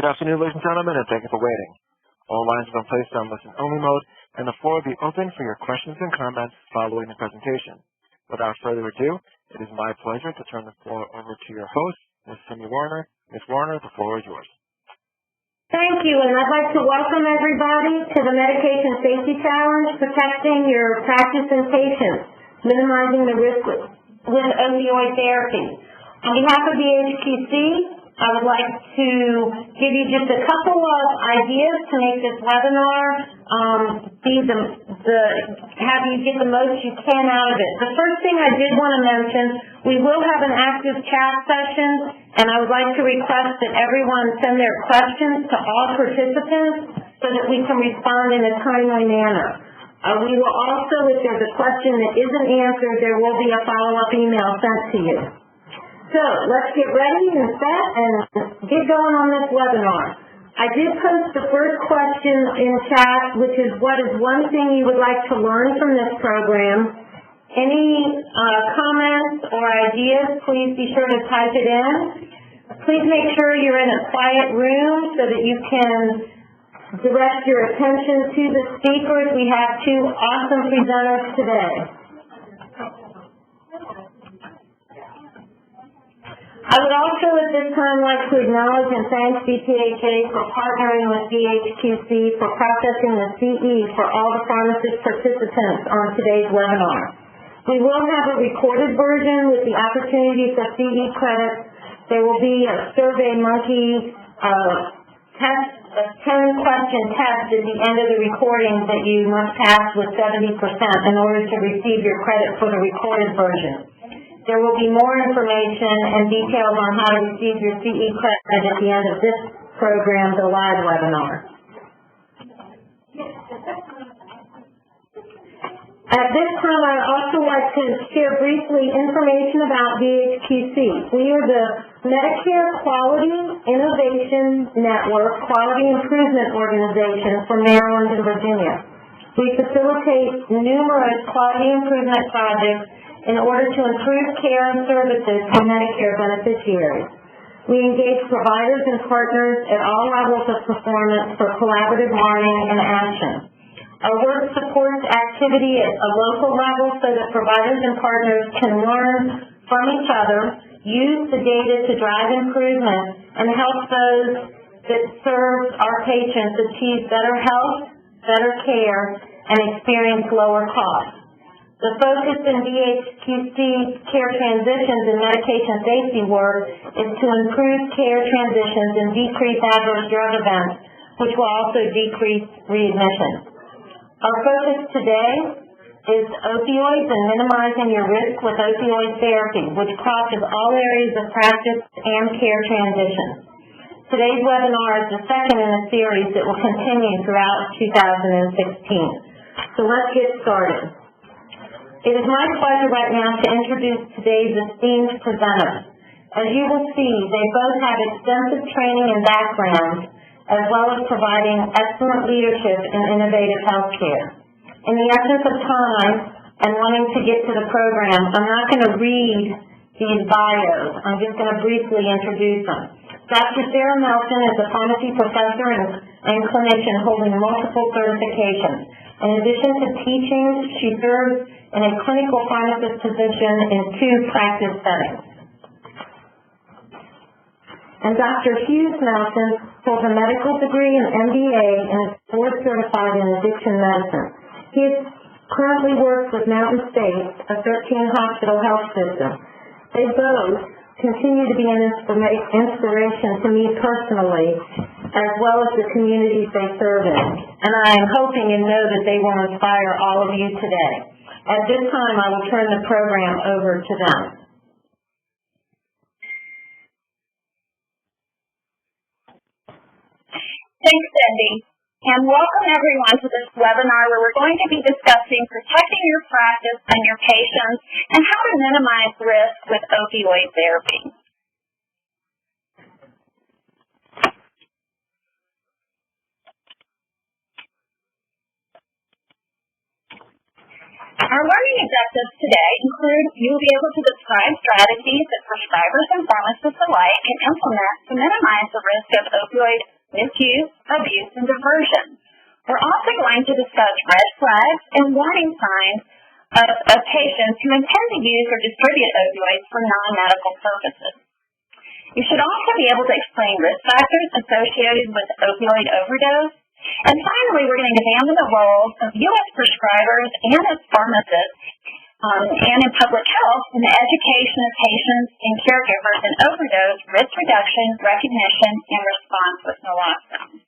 Good afternoon, ladies and gentlemen, and thank you for waiting. All lines have been placed on listen-only mode, and the floor will be open for your questions and comments following the presentation. Without further ado, it is my pleasure to turn the floor over to your host, Ms. Cindy Warner. Ms. Warner, the floor is yours. Thank you, and I'd like to welcome everybody to the Medication Safety Challenge, Protecting Your Practice and Patients, Minimizing the Risk with Opioid Therapy. On behalf of VHQC, I would like to give you just a couple of ideas to make this webinar have you get the most you can out of it. The first thing I did want to mention, we will have an active chat session, and I would like to request that everyone send their questions to all participants so that we can respond in a timely manner. We will also, if there's a question that isn't answered, there will be a follow-up email sent to you. So let's get ready and set and get going on this webinar. I did post the first question in chat, which is what is one thing you would like to learn from this program? Any comments or ideas, please be sure to type it in. Please make sure you're in a quiet room so that you can direct your attention to the speakers. We have two awesome presenters today. I would also at this time like to acknowledge and thank BPHA for partnering with VHQC for processing the CE for all the pharmacist participants on today's webinar. We will have a recorded version with the opportunity for CE credits. There will be a SurveyMonkey test, a 10-question test at the end of the recording that you must pass with 70% in order to receive your credit for the recorded version. There will be more information and details on how to receive your CE credit at the end of this program, the live webinar. At this time, I'd also like to share briefly information about VHQC. We are the Medicare Quality Innovation Network Quality Improvement Organization for Maryland and Virginia. We facilitate numerous quality improvement projects in order to improve care and services for Medicare beneficiaries. We engage providers and partners at all levels of performance for collaborative learning and action. Our work supports activity at a local level so that providers and partners can learn from each other, use the data to drive improvement, and help those that serve our patients achieve better health, better care, and experience lower costs. The focus in VHQC's care transitions and medication safety work is to improve care transitions and decrease adverse drug events, which will also decrease readmission. Our focus today is opioids and minimizing your risk with opioid therapy, which crosses all areas of practice and care transitions. Today's webinar is the second in a series that will continue throughout 2016. So let's get started. It is my pleasure right now to introduce today's esteemed presenters. As you will see, they both have extensive training and backgrounds, as well as providing excellent leadership in innovative healthcare. In the essence of time and wanting to get to the program, I'm not going to read these bios. I'm just going to briefly introduce them. Dr. Sarah Melton is a pharmacy professor and clinician holding multiple certifications. In addition to teaching, she serves in a clinical pharmacist position in 2 practice settings. And Dr. Hughes Melton holds a medical degree and MBA and is board certified in addiction medicine. He currently works with Mountain State, a 13-hospital health system. They both continue to be an inspiration to me personally, as well as the communities they serve in. And I am hoping and know that they will inspire all of you today. At this time, I will turn the program over to them. Thanks, Cindy. And welcome everyone to this webinar where we're going to be discussing protecting your practice and your patients and how to minimize risk with opioid therapy. Our learning objectives today include you will be able to describe strategies that prescribers and pharmacists alike can implement to minimize the risk of opioid misuse, abuse, and diversion. We're also going to discuss red flags and warning signs of patients who intend to use or distribute opioids for non-medical purposes. You should also be able to explain risk factors associated with opioid overdose. And finally, we're going to examine the roles of U.S. prescribers and as pharmacists and in public health in the education of patients and caregivers in overdose, risk reduction, recognition, and response with naloxone.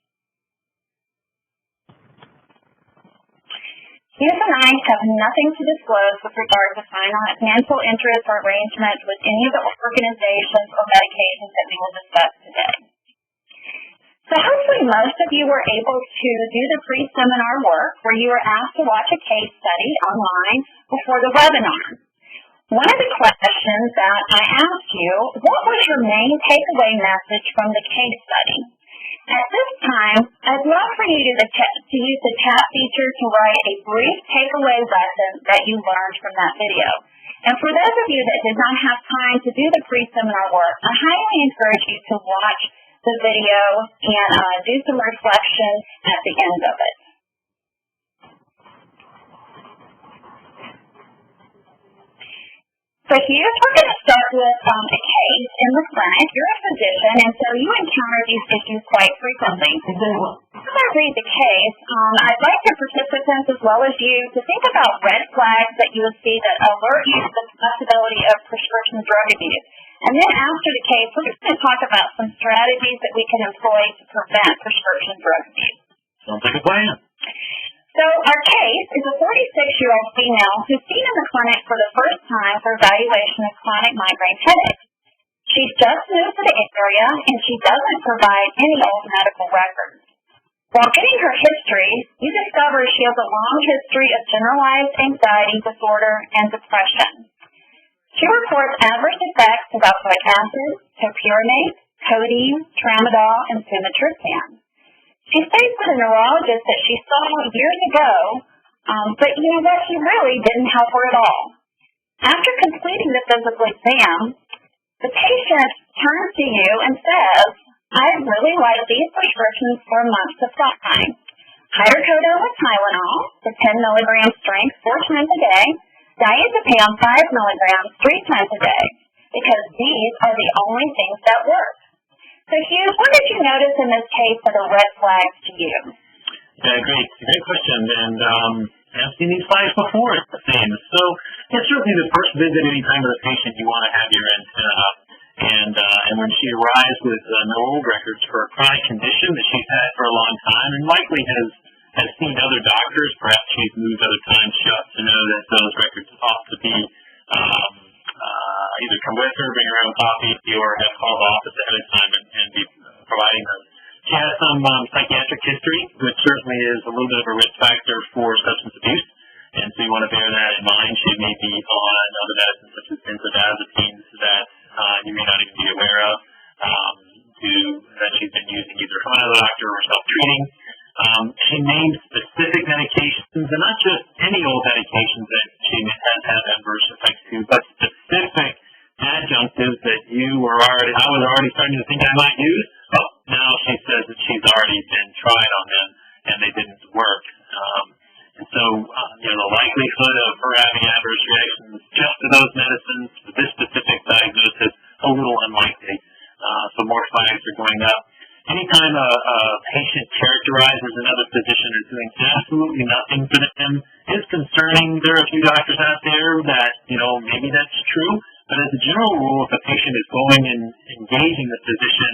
Hughes and I have nothing to disclose with regard to financial interest or arrangement with any of the organizations or medications that we will discuss today. So hopefully most of you were able to do the pre-seminar work where you were asked to watch a case study online before the webinar. One of the questions that I asked you, what was your main takeaway message from the case study? At this time, I'd love for you to use the chat feature to write a brief takeaway lesson that you learned from that video. And for those of you that did not have time to do the pre-seminar work, I highly encourage you to watch the video and do some reflection at the end of it. So Hughes, we're going to start with a case in the clinic. You're a physician, and so you encounter these issues quite frequently. As I read the case, I'd like the participants as well as you to think about red flags that you would see that alert you to the possibility of prescription drug abuse. And then after the case, we're just going to talk about some strategies that we can employ to prevent prescription drug abuse. Sounds like a plan. So our case is a 46-year-old female who's seen in the clinic for the first time for evaluation of chronic migraine headaches. She's just moved to the area, and she doesn't provide any old medical records. While getting her history, you discover she has a long history of generalized anxiety disorder and depression. She reports adverse effects of valproic acid, topiramate, codeine, tramadol, and sumatriptan. She states with a neurologist that she saw years ago, but you know what, she really didn't help her at all. After completing the physical exam, the patient turns to you and says, I'd really like these prescriptions for a month supply. Hydrocodone with Tylenol, the 10 milligram strength 4 times a day, diazepam 5 milligrams 3 times a day, because these are the only things that work. So Hughes, what did you notice in this case that are red flags to you? Yeah, great question. And I've seen these flags before. It's the same. So yeah, certainly the first visit, anytime with a patient, you want to have your antenna up. And when she arrives with no old records for a chronic condition that she's had for a long time and likely has seen other doctors, perhaps she's moved other times, she ought to know that those records ought to be either come with her, bring her own copy, or have called the office ahead of time and be providing those. She has some psychiatric history, which certainly is a little bit of a risk factor for substance abuse, and so you want to bear that in mind. She may be on other medicines such as benzodiazepines that you may not even be aware of, that she's been using either from another doctor or self-treating. She names specific medications, and not just any old medications that she has had adverse effects to, but specific adjunctives that I was already starting to think I might use. Oh, now she says that she's already been tried on them and they didn't work. And so, the likelihood of her having adverse reactions just to those medicines with this specific diagnosis, a little unlikely. So more flags are going up. Anytime a patient characterizes another physician as doing absolutely nothing for them is concerning. There are a few doctors out there that, maybe that's true, but as a general rule, if a patient is going and engaging the physician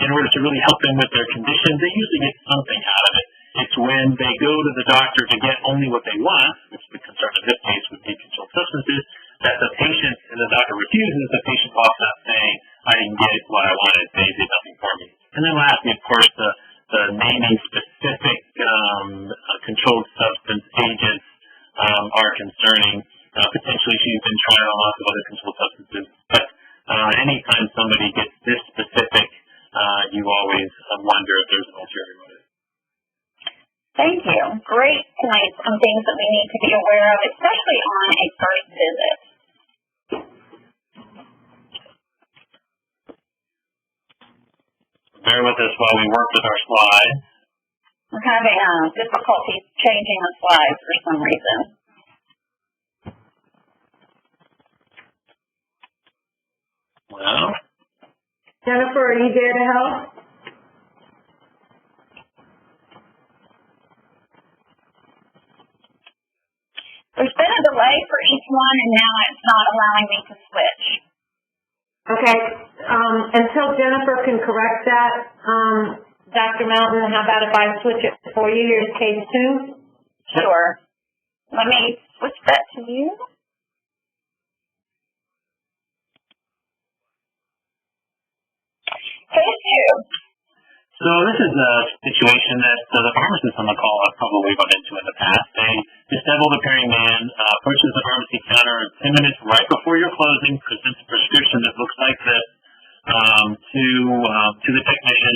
in order to really help them with their condition, they usually get something out of it. It's when they go to the doctor to get only what they want, which the concern in this case would be controlled substances, that the patient and the doctor refuses, the patient walks out saying, I didn't get what I wanted, they did nothing for me. And then lastly, of course, the naming specific controlled substance agents are concerning. Potentially she's been trying on lots of other controlled substances. But anytime somebody gets this specific, you always wonder if there's an ulterior motive. So Thank you. Great points on things that we need to be aware of, especially on a first visit. Bear with us while we work with our slides. We're having difficulties changing the slides for some reason. Well, Jennifer, are you there to help? There's been a delay for each one, and now it's not allowing me to switch. Okay, until Jennifer can correct that, Dr. Mountain, how about if I switch it for you? Here's case 2. Sure. Let me switch that to you. Case 2. so this is a situation that the pharmacists on the call have probably run into in the past. A disheveled appearing man approaches the pharmacy counter 10 minutes right before your closing, presents a prescription that looks like this to the technician.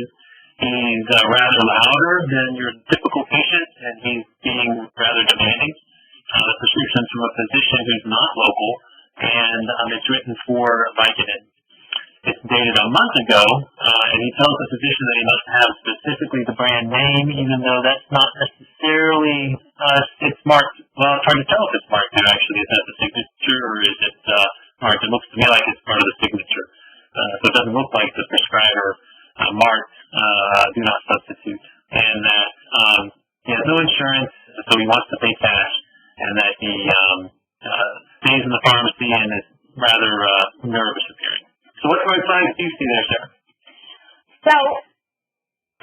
He's rather louder than your typical patient, and he's being rather demanding. The prescription's from a physician who's not local, and it's written for Vicodin. It's dated a month ago, and he tells the physician that he must have specifically the brand name, even though that's not necessarily, it's marked, well, it's hard to tell if it's marked there actually. Is that the signature, or is it marked? It looks to me like it's part of the signature. So it doesn't look like the prescriber marked do not substitute, and that he has no insurance, so he wants to pay cash, and that he stays in the pharmacy and is rather nervous appearing. So what red flags do you see there, Sarah? So,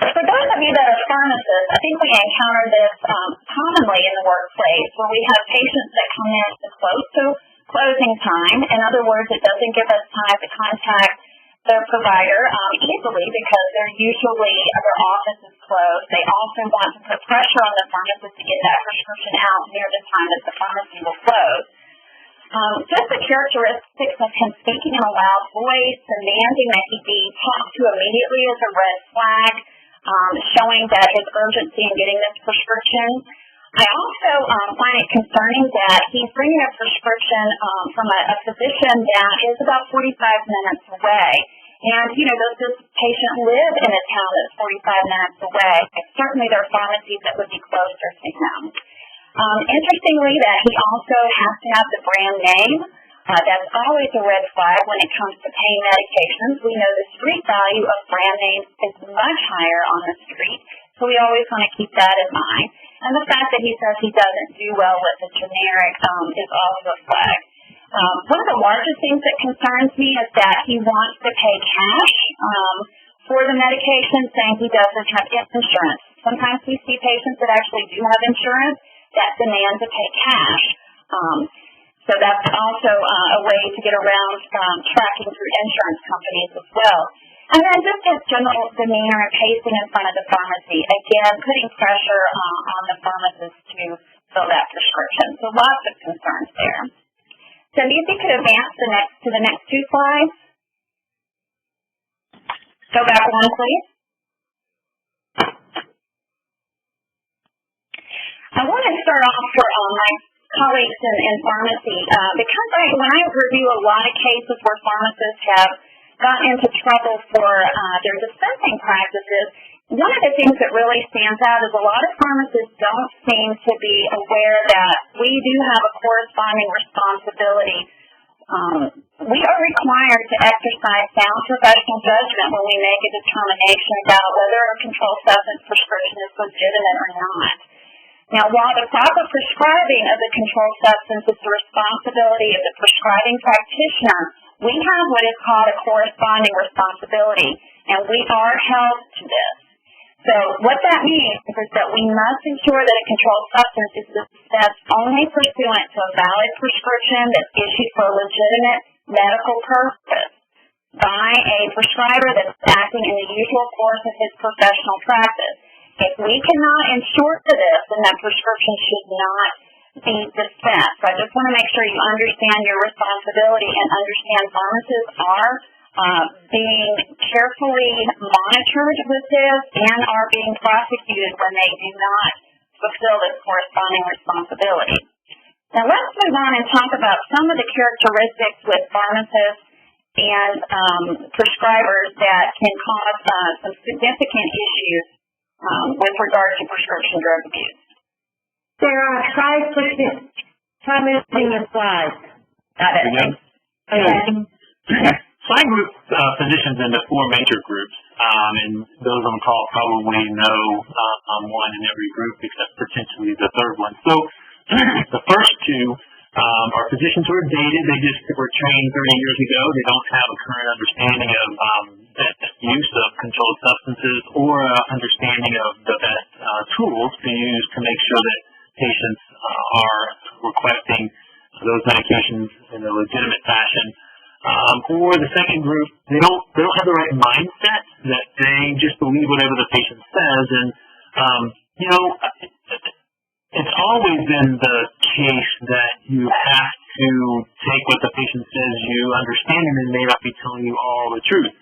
for those of you that are pharmacists, I think we encounter this commonly in the workplace where we have patients that come in close to closing time. In other words, it doesn't give us time to contact the provider easily because their office is closed. They also want to put pressure on the pharmacist to get that prescription out near the time that the pharmacy will close. Just the characteristics of him speaking in a loud voice, demanding that he be talked to immediately is a red flag, showing that his urgency in getting this prescription. I also find it concerning that he's bringing a prescription from a physician that is about 45 minutes away. And, does this patient live in a town that's 45 minutes away? Certainly there are pharmacies that would be closer to him. Interestingly, that he also has to have the brand name. That's always a red flag when it comes to pain medications. We know the street value of brand names is much higher on the street, so we always want to keep that in mind. And the fact that he says he doesn't do well with the generic is also a flag. One of the largest things that concerns me is that he wants to pay cash for the medication, saying he doesn't have insurance. Sometimes we see patients that actually do have insurance that demand to pay cash. So that's also a way to get around tracking through insurance companies as well. And then just his general demeanor and pacing in front of the pharmacy, again, putting pressure on the pharmacist to fill that prescription. So lots of concerns there. So if you could advance to the next 2 slides. Go back 1, please. I want to start off for my colleagues in pharmacy because when I review a lot of cases where pharmacists have gotten into trouble for their dispensing practices, one of the things that really stands out is a lot of pharmacists don't seem to be aware that we do have a corresponding responsibility. We are required to exercise sound professional judgment when we make a determination about whether a controlled substance prescription is legitimate or not. Now, while the proper prescribing of the controlled substance is the responsibility of the prescribing practitioner, we have what is called a corresponding responsibility, and we are held to this. So what that means is that we must ensure that a controlled substance is dispensed only pursuant to a valid prescription that's issued for a legitimate medical purpose by a prescriber that's acting in the usual course of his professional practice. If we cannot ensure this, then that prescription should not be dispensed. So I just want to make sure you understand your responsibility and understand pharmacists are being carefully monitored with this and are being prosecuted when they do not fulfill this corresponding responsibility. Now let's move on and talk about some of the characteristics with pharmacists and prescribers that can cause some significant issues with regard to prescription drug abuse. Sarah, try moving the slides. Got it. Okay. So I group physicians into four major groups, and those on the call probably know one in every group except potentially the third one. So the first two are physicians who are dated. They just were trained 30 years ago. They don't have a current understanding of best use of controlled substances or understanding of the best tools to use to make sure that patients are requesting those medications in a legitimate fashion. Or the second group, they don't have the right mindset, that they just believe whatever the patient says. And it's always been the case that you have to take what the patient says you understand, and they may not be telling you all the truth.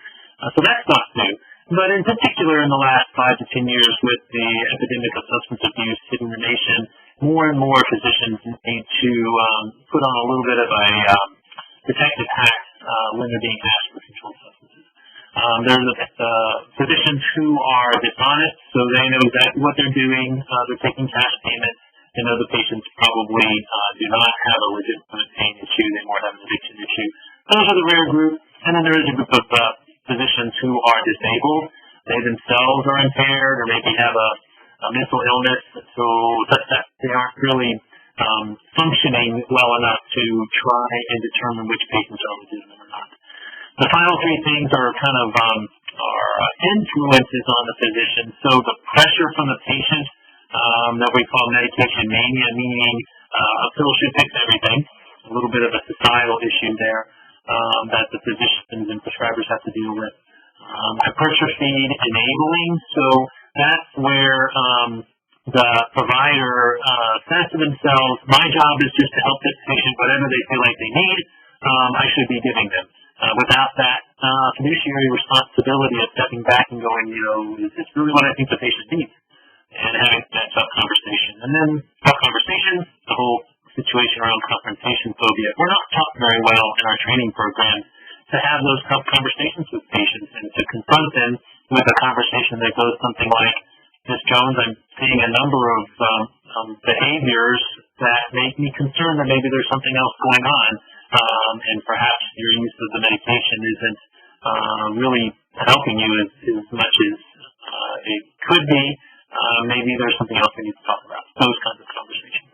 So that's not new. But in particular, in the last 5 to 10 years, with the epidemic of substance abuse hitting the nation, more and more physicians need to put on a little bit of a protective hat when they're being asked for controlled substances. There's physicians who are dishonest, so they know exactly what they're doing. They're taking cash payments. They know the patients probably do not have a legitimate pain issue. They more have an addiction issue. Those are the rare group. And then there is a group of physicians who are disabled. They themselves are impaired or maybe have a mental illness, so such that they aren't really functioning well enough to try and determine which patients are legitimate or not. The final three things are kind of are influences on the physician. So the pressure from the patient that we call medication mania, meaning a pill should fix everything. A little bit of a societal issue there that the physicians and prescribers have to deal with. Hypertrophy enabling, so that's where the provider says to themselves, my job is just to help this patient, whatever they feel like they need, I should be giving them. Without that fiduciary responsibility of stepping back and going, is this really what I think the patient needs? And having that tough conversation. And then tough conversations, the whole situation around confrontation phobia. We're not taught very well in our training programs to have those tough conversations with patients and to confront them with a conversation that goes something like, Ms. Jones, I'm seeing a number of behaviors that make me concerned that maybe there's something else going on, and perhaps your use of the medication isn't really helping you as much as it could be. Maybe there's something else we need to talk about. Those kinds of conversations.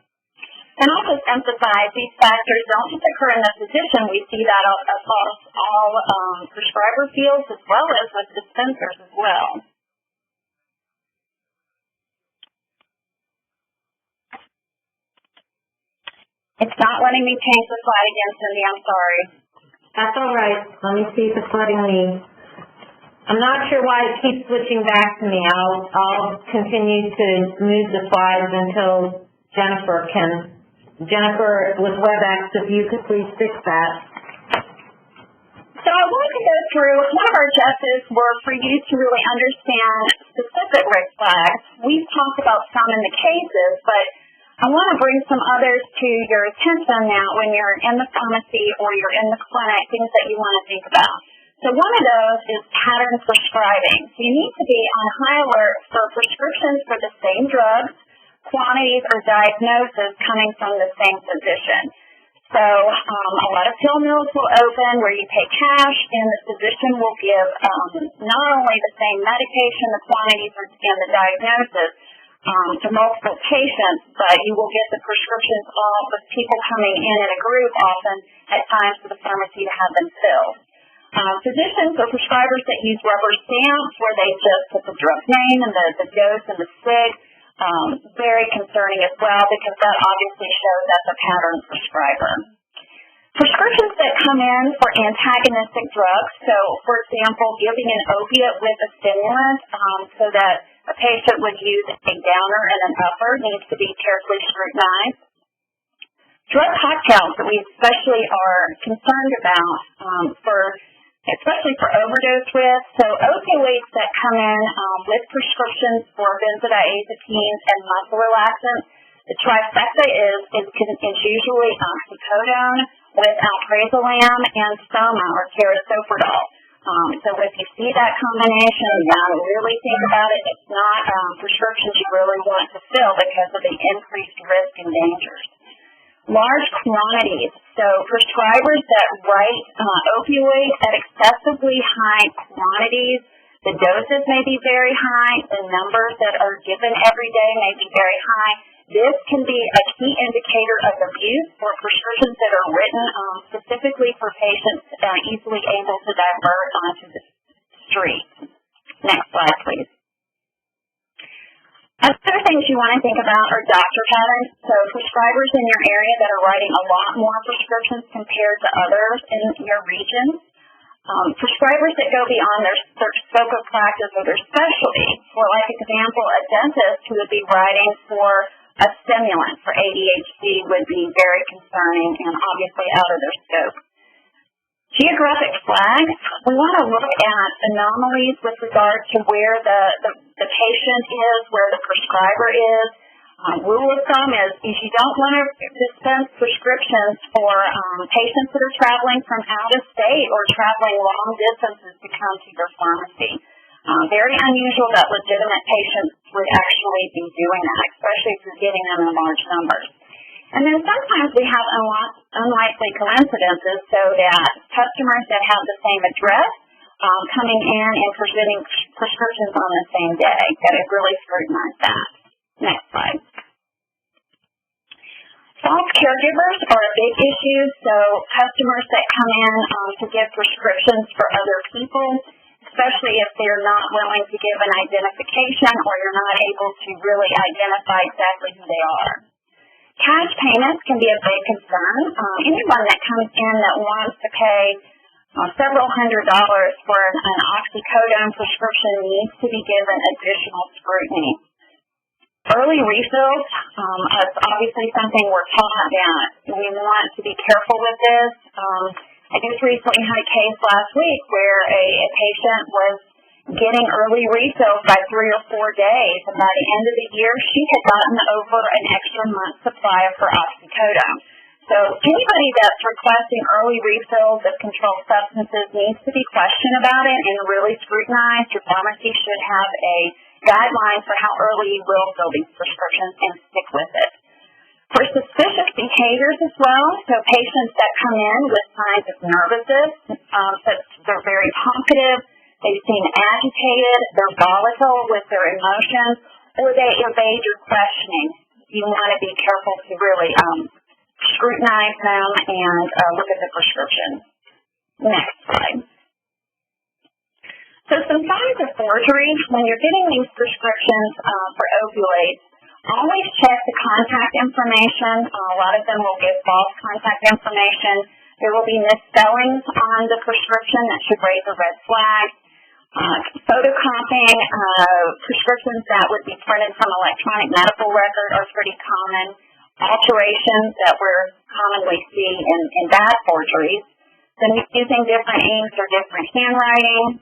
And I'll just emphasize these factors don't just occur in the physician. We see that across all prescriber fields as well as with dispensers as well. It's not letting me change the slide again, Cindy. I'm sorry. That's all right. Let me see if it's letting me. I'm not sure why it keeps switching back to me. I'll continue to move the slides until Jennifer with WebEx, if you could please fix that. So I wanted to go through, one of our objectives were for you to really understand specific risk flags. We've talked about some in the cases, but I want to bring some others to your attention now when you're in the pharmacy or you're in the clinic, things that you want to think about. So one of those is pattern prescribing. So you need to be on high alert for prescriptions for the same drugs, quantities, or diagnosis coming from the same physician. So a lot of pill mills will open where you pay cash, and the physician will give not only the same medication, the quantities, and the diagnosis to multiple patients, but you will get the prescriptions all with people coming in a group often at times to the pharmacy to have them filled. Physicians or prescribers that use rubber stamps where they just put the drug name and the dose and the sig, very concerning as well because that obviously shows that's a pattern prescriber. Prescriptions that come in for antagonistic drugs, so for example, giving an opiate with a stimulant so that a patient would use a downer and an upper needs to be carefully scrutinized. Drug cocktails that we especially are concerned about for especially for overdose risk. So opioids that come in with prescriptions for benzodiazepines and muscle relaxants, the trifecta is usually oxycodone with alprazolam and soma or carisoprodol. So if you see that combination, you got to really think about it. It's not prescriptions you really want to fill because of the increased risk and dangers. Large quantities. So prescribers that write opioids at excessively high quantities, the doses may be very high, the numbers that are given every day may be very high. This can be a key indicator of abuse for prescriptions that are written specifically for patients easily able to divert onto the street. Next slide, please. Other things you want to think about are doctor patterns. So prescribers in your area that are writing a lot more prescriptions compared to others in your region. Prescribers that go beyond their scope of practice or their specialty. For like example, a dentist who would be writing for a stimulant for ADHD would be very concerning and obviously out of their scope. Geographic flags, we want to look at anomalies with regard to where the patient is, where the prescriber is. Rule of thumb is if you don't want to dispense prescriptions for patients that are traveling from out of state or traveling long distances to come to your pharmacy. Very unusual that legitimate patients would actually be doing that, especially if you're getting them in large numbers. And then sometimes we have unlikely coincidences so that customers that have the same address coming in and presenting prescriptions on the same day. Got to really scrutinize that. Next slide. False caregivers are a big issue, so customers that come in to give prescriptions for other people, especially if they're not willing to give an identification or you're not able to really identify exactly who they are. Cash payments can be a big concern. Anyone that comes in that wants to pay several $100s for an oxycodone prescription needs to be given additional scrutiny. Early refills is obviously something we're taught that we want to be careful with this. I just recently had a case last week where a patient was getting early refills by 3 or 4 days, and by the end of the year, she had gotten over an extra month's supply of her oxycodone. So anybody that's requesting early refills of controlled substances needs to be questioned about it and really scrutinized. Your pharmacy should have a guideline for how early you will fill these prescriptions and stick with it. For suspicious behaviors as well, so patients that come in with signs of nervousness, that they're very talkative, they seem agitated, they're volatile with their emotions, or they evade your questioning. You want to be careful to really scrutinize them and look at the prescription. Next slide. So some signs of forgery, when you're getting these prescriptions for opioids, always check the contact information. A lot of them will give false contact information. There will be misspellings on the prescription that should raise a red flag. Photocopying prescriptions that would be printed from electronic medical record are pretty common. Alterations that we're commonly see in bad forgeries. Then using different inks or different handwriting.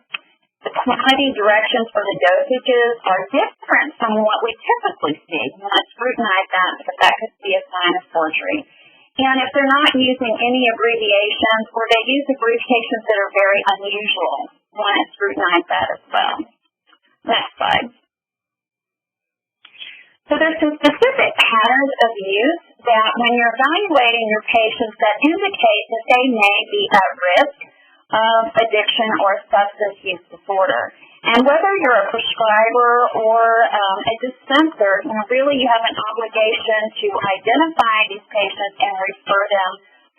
The quantity directions for the dosages are different from what we typically see. You want to scrutinize that because that could be a sign of forgery. And if they're not using any abbreviations or they use abbreviations that are very unusual, you want to scrutinize that as well. Next slide. So there's some specific patterns of use that when you're evaluating your patients that indicate that they may be at risk of addiction or substance use disorder. And whether you're a prescriber or a dispenser, really you have an obligation to identify these patients and refer them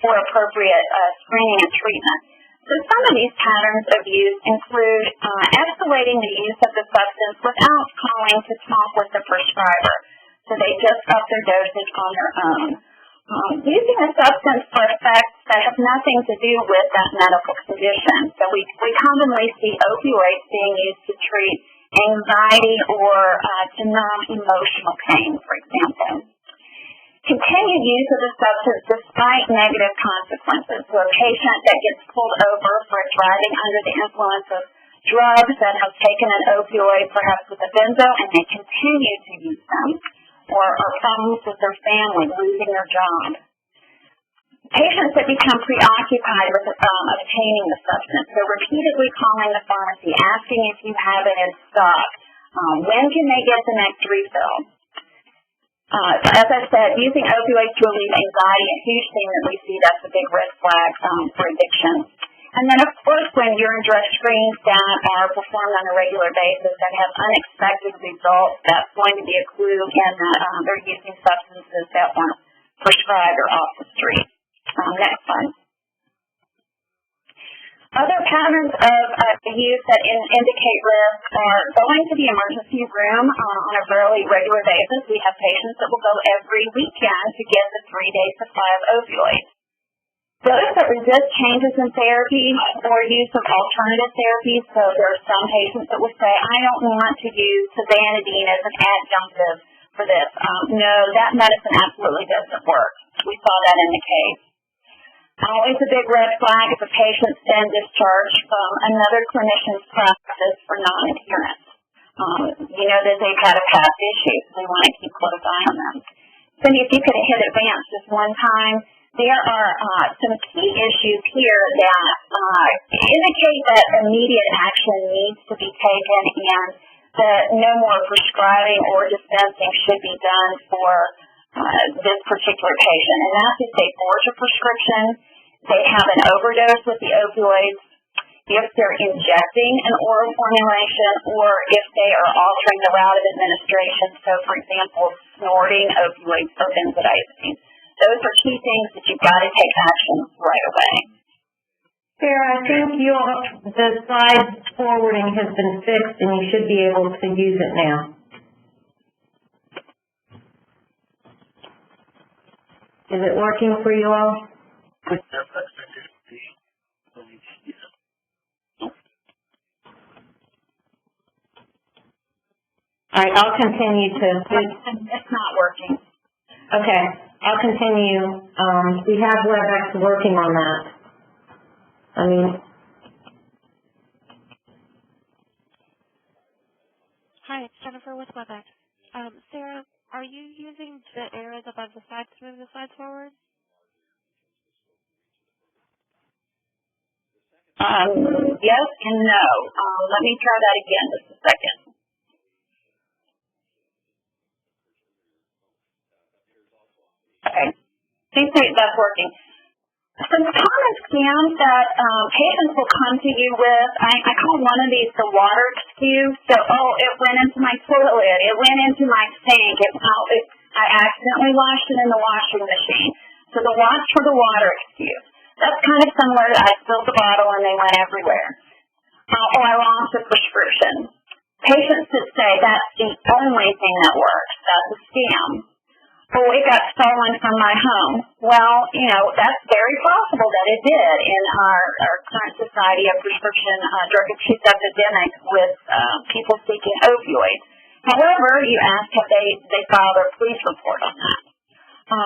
for appropriate screening and treatment. So some of these patterns of use include escalating the use of the substance without calling to talk with the prescriber. So they just up their dosage on their own. Using a substance for effects that have nothing to do with that medical condition. So we commonly see opioids being used to treat anxiety or to numb emotional pain, for example. Continued use of the substance despite negative consequences. So a patient that gets pulled over for driving under the influence of drugs that have taken an opioid, perhaps with a benzo, and they continue to use them, or problems with their family, losing their job. Patients that become preoccupied with obtaining the substance, so repeatedly calling the pharmacy, asking if you have it in stock. When can they get the next refill? As I said, using opioids to relieve anxiety, a huge thing that we see, that's a big red flag for addiction. And then, of course, when urine drug screens that are performed on a regular basis that have unexpected results, that's going to be a clue in that they're using substances that weren't prescribed or off the street. Next slide. Other patterns of use that indicate risk are going to the emergency room on a fairly regular basis. We have patients that will go every weekend to get the 3-day supply of opioids. Those that resist changes in therapy or use of alternative therapies, so there are some patients that will say, I don't want to use tizanidine as an adjunctive for this. No, that medicine absolutely doesn't work. We saw that in the case. Always a big red flag if a patient's been discharged from another clinician's practice for non-adherence. You know that they've had a past issue, so we want to keep close eye on them. Cindy, if you could hit advance just one time. There are some key issues here that indicate that immediate action needs to be taken and that no more prescribing or dispensing should be done for this particular patient. And that's if they forge a prescription, they have an overdose with the opioids, if they're injecting an oral formulation, or if they are altering the route of administration, so for example, snorting opioids or benzodiazepines. Those are key things that you've got to take action right away. Sarah, I think the slide forwarding has been fixed and you should be able to use it now. Is it working for you all? All right, I'll continue to. It's not working. Okay, I'll continue. We have WebEx working on that. Hi, it's Jennifer with WebEx. Sarah, are you using the arrows above the slides to move the slides forward? Yes and no. Let me try that again just a second. Okay. Seems like that's working. Some common scams that patients will come to you with, I call one of these the water excuse. So, it went into my toilet, it went into my sink, I accidentally washed it in the washing machine. So the watch for the water excuse. That's kind of similar to I spilled the bottle and they went everywhere. I lost a prescription. Patients that say that's the only thing that works, that's a scam. It got stolen from my home. Well, that's very possible that it did in our current society of prescription drug abuse epidemic with people seeking opioids. However, you ask have they filed a police report on that.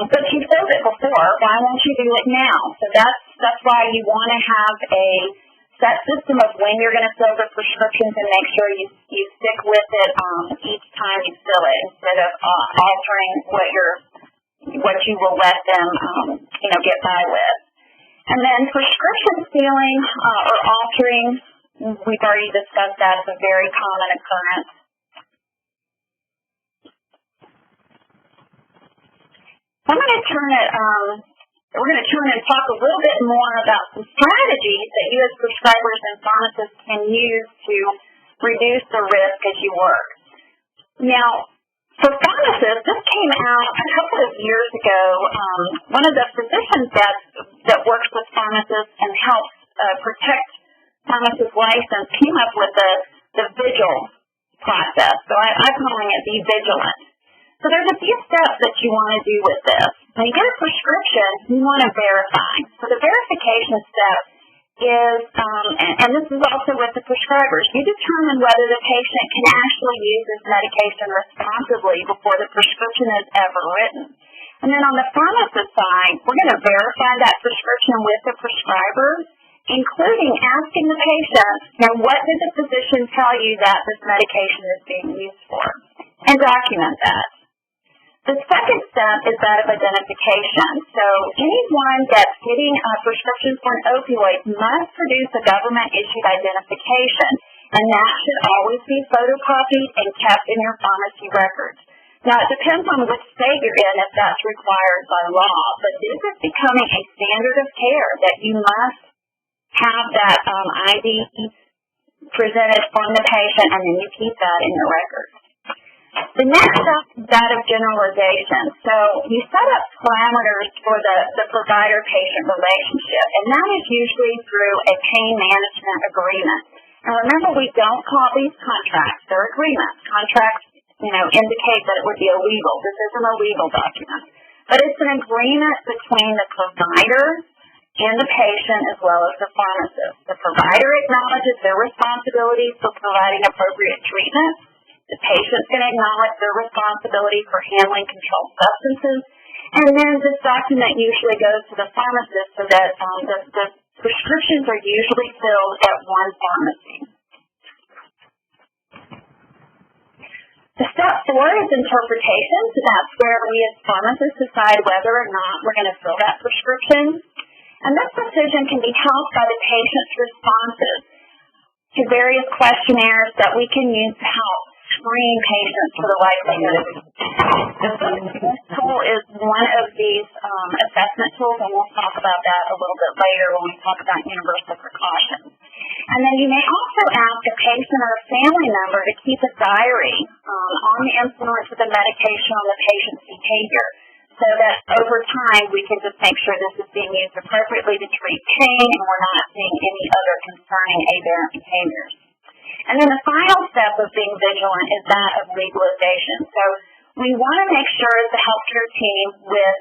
But you filled it before. Why won't you do it now? So that's why you want to have a set system of when you're going to fill the prescriptions and make sure you stick with it each time you fill it instead of altering what you will let them get by with. And then prescription stealing or altering, we've already discussed that. It's a very common occurrence. I'm going to turn it. We're going to turn and talk a little bit more about some strategies that you as prescribers and pharmacists can use to reduce the risk as you work. Now, for pharmacists, this came out a couple of years ago. One of the physicians that works with pharmacists and helps protect pharmacists' license came up with the vigil process. So I'm calling it Be Vigilant. So there's a few steps that you want to do with this. When you get a prescription, you want to verify. So the verification step is, and this is also with the prescribers, you determine whether the patient can actually use this medication responsibly before the prescription is ever written. And then on the pharmacist side, we're going to verify that prescription with the prescriber, including asking the patient, what did the physician tell you that this medication is being used for, and document that. The second step is that of identification. So anyone that's getting a prescription for an opioid must produce a government-issued identification, and that should always be photocopied and kept in your pharmacy records. Now, it depends on which state you're in if that's required by law, but this is becoming a standard of care that you must have that ID presented from the patient, and then you keep that in your records. The next step is that of generalization. So you set up parameters for the provider-patient relationship, and that is usually through a pain management agreement. And remember, we don't call these contracts. They're agreements. Contracts, indicate that it would be illegal. This isn't a legal document. But it's an agreement between the provider and the patient as well as the pharmacist. The provider acknowledges their responsibility for providing appropriate treatment. The patient's going to acknowledge their responsibility for handling controlled substances. And then this document usually goes to the pharmacist so that the prescriptions are usually filled at one pharmacy. The step 4 is interpretation. So that's where we as pharmacists decide whether or not we're going to fill that prescription. And this decision can be helped by the patient's responses to various questionnaires that we can use to help screen patients for the likelihood of this tool is one of these assessment tools, and we'll talk about that a little bit later when we talk about universal precautions. And then you may also ask a patient or a family member to keep a diary on the influence of the medication on the patient's behavior, so that over time we can just make sure this is being used appropriately to treat pain and we're not seeing any other concerning aberrant behaviors. And then the final step of being vigilant is that of legalization. So we want to make sure as the healthcare team with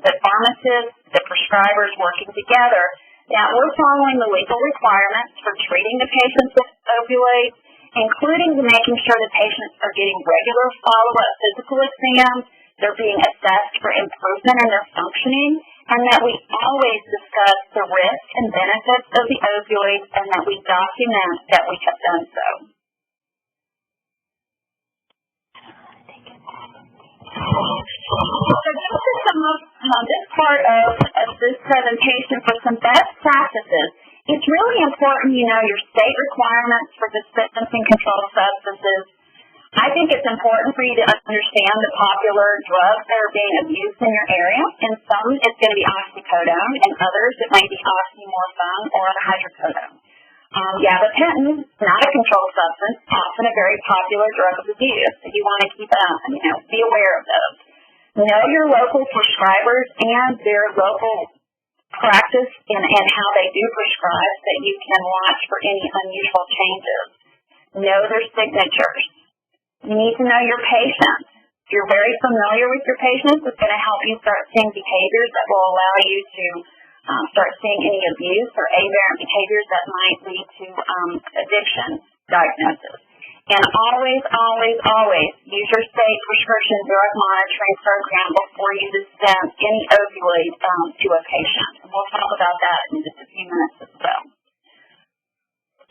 the pharmacists, the prescribers working together, that we're following the legal requirements for treating the patients with opioids, including making sure the patients are getting regular follow-up physical exams, they're being assessed for improvement in their functioning, and that we always discuss the risks and benefits of the opioids and that we document that we have done so. So this is some of this part of this presentation for some best practices. It's really important you know your state requirements for dispensing controlled substances. I think it's important for you to understand the popular drugs that are being abused in your area. In some, it's going to be oxycodone. In others, it might be oxymorphone or hydrocodone. Gabapentin, not a controlled substance, often a very popular drug of abuse. So you want to keep be aware of those. Know your local prescribers and their local practice and how they do prescribe so that you can watch for any unusual changes. Know their signatures. You need to know your patients. If you're very familiar with your patients, it's going to help you start seeing behaviors that will allow you to start seeing any abuse or aberrant behaviors that might lead to addiction diagnosis. And always, always, always use your state prescription drug monitoring program before you dispense any opioid to a patient. And we'll talk about that in just a few minutes as well.